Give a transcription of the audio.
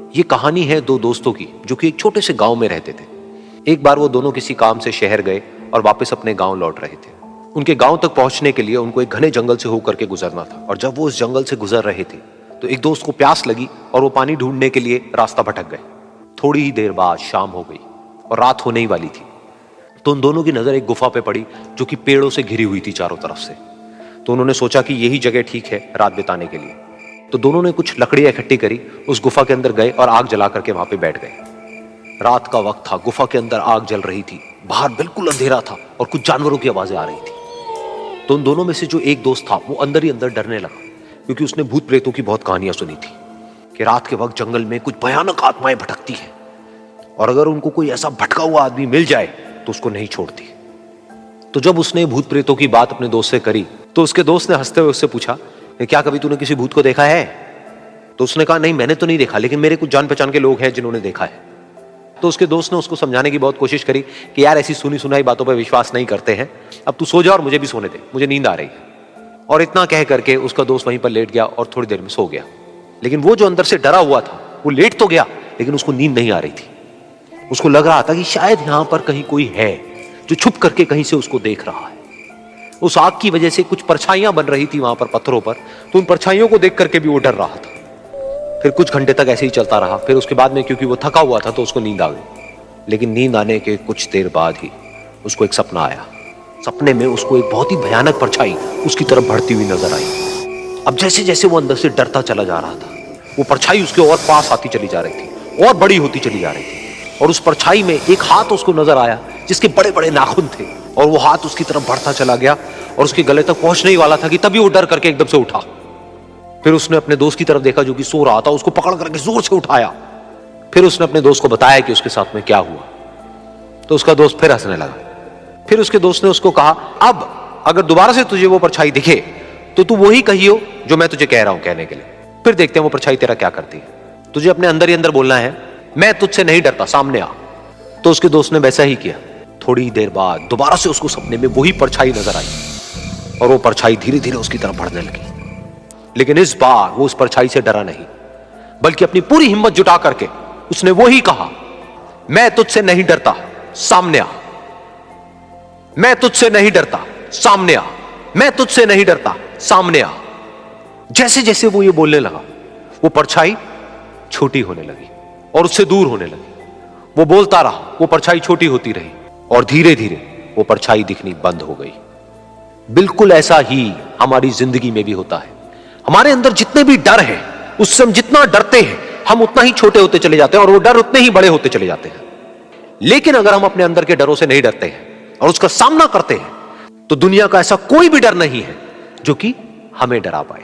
ये कहानी है दो दोस्तों की जो कि एक छोटे से गांव में रहते थे। एक बार वो दोनों किसी काम से शहर गए और वापस अपने गांव लौट रहे थे। उनके गांव तक पहुंचने के लिए उनको एक घने जंगल से होकर के गुजरना था और जब वो उस जंगल से गुजर रहे थे तो एक दोस्त को प्यास लगी और वो पानी ढूंढने के लिए रास्ता भटक गए। थोड़ी ही देर बाद शाम हो गई और रात होने ही वाली थी। तो उन दोनों की नजर एक गुफा पे पड़ी जो कि पेड़ों से घिरी हुई थी चारों तरफ से। तो उन्होंने सोचा कि यही जगह ठीक है रात बिताने के लिए। तो दोनों ने कुछ लकड़ियां इकट्ठी करी, उस गुफा के अंदर गए और आग जला करके वहां पे बैठ गए। रात का वक्त था, गुफा के अंदर आग जल रही थी, बाहर बिल्कुल अंधेरा था और कुछ जानवरों की आवाजें आ रही थी। तो उन दोनों में से जो एक दोस्त था वो अंदर ही अंदर डरने लगा, क्योंकि उसने भूत प्रेतों की बहुत कहानियां सुनी थी कि रात के वक्त जंगल में कुछ भयानक आत्माएं भटकती हैं और अगर उनको कोई ऐसा भटका हुआ आदमी मिल जाए तो उसको नहीं छोड़ती। तो जब उसने भूत प्रेतों की बात अपने दोस्त से करी तो उसके दोस्त ने हंसते हुए उससे पूछा, क्या कभी तूने किसी भूत को देखा है? तो उसने कहा, नहीं मैंने तो नहीं देखा, लेकिन मेरे कुछ जान पहचान के लोग हैं जिन्होंने देखा है। तो उसके दोस्त ने उसको समझाने की बहुत कोशिश करी कि यार ऐसी सुनी सुनाई बातों पर विश्वास नहीं करते हैं, अब तू सो जा और मुझे भी सोने दे, मुझे नींद आ रही है। और इतना कह करके उसका दोस्त वहीं पर लेट गया और थोड़ी देर में सो गया। लेकिन वो जो अंदर से डरा हुआ था वो लेट तो गया, लेकिन उसको नींद नहीं आ रही थी। उसको लग रहा था कि शायद यहां पर कहीं कोई है जो छुप करके कहीं से उसको देख रहा है। उस आग की वजह से कुछ परछाइयां बन रही थी वहां पर पत्थरों पर, तो उन परछाइयों को देख करके भी वो डर रहा था। फिर कुछ घंटे तक ऐसे ही चलता रहा। फिर उसके बाद में क्योंकि वो थका हुआ था तो उसको नींद आ गई। लेकिन नींद आने के कुछ देर बाद ही उसको एक सपना आया। सपने में उसको एक बहुत ही भयानक परछाई उसकी तरफ बढ़ती हुई नजर आई। अब जैसे जैसे वो अंदर से डरता चला जा रहा था, वो परछाई उसके और पास आती चली जा रही थी और बड़ी होती चली जा रही थी। और उस परछाई में एक हाथ उसको नजर आया जिसके बड़े बड़े नाखून थे, और वो हाथ उसकी तरफ बढ़ता चला गया और उसके गले तक पहुंचने ही वाला था कि तभी वो डर करके एकदम से उठा। फिर उसने अपने दोस्त की तरफ देखा जो कि सो रहा था, उसको पकड़ करके जोर से उठाया। फिर उसने अपने दोस्त को बताया कि उसके साथ में क्या हुआ। तो उसका दोस्त फिर हंसने लगा। फिर उसके दोस्त ने उसको कहा, अब अगर दोबारा से तुझे वो परछाई दिखे तो तू वही कहियो जो मैं तुझे कह रहा हूं कहने के लिए, फिर देखते हैं वो परछाई तेरा क्या करती है। तुझे अपने अंदर ही अंदर बोलना है, मैं तुझसे नहीं डरता, सामने आ। तो उसके दोस्त ने वैसा ही किया। थोड़ी देर बाद दोबारा से उसको सपने में वही परछाई नजर आई और वो परछाई धीरे धीरे उसकी तरफ बढ़ने लगी। लेकिन इस बार वो उस परछाई से डरा नहीं, बल्कि अपनी पूरी हिम्मत जुटा करके उसने वही कहा, मैं तुझसे नहीं डरता, सामने आ। मैं तुझसे नहीं डरता, सामने आ। मैं तुझसे नहीं डरता, सामने आ। जैसे जैसे वो ये बोलने लगा वो परछाई छोटी होने लगी और उससे दूर होने लगी। वो बोलता रहा, वो परछाई छोटी होती रही और धीरे धीरे वो परछाई दिखनी बंद हो गई। बिल्कुल ऐसा ही हमारी जिंदगी में भी होता है। हमारे अंदर जितने भी डर है, उससे हम जितना डरते हैं हम उतना ही छोटे होते चले जाते हैं और वो डर उतने ही बड़े होते चले जाते हैं। लेकिन अगर हम अपने अंदर के डरों से नहीं डरते हैं और उसका सामना करते हैं तो दुनिया का ऐसा कोई भी डर नहीं है जो कि हमें डरा पाए।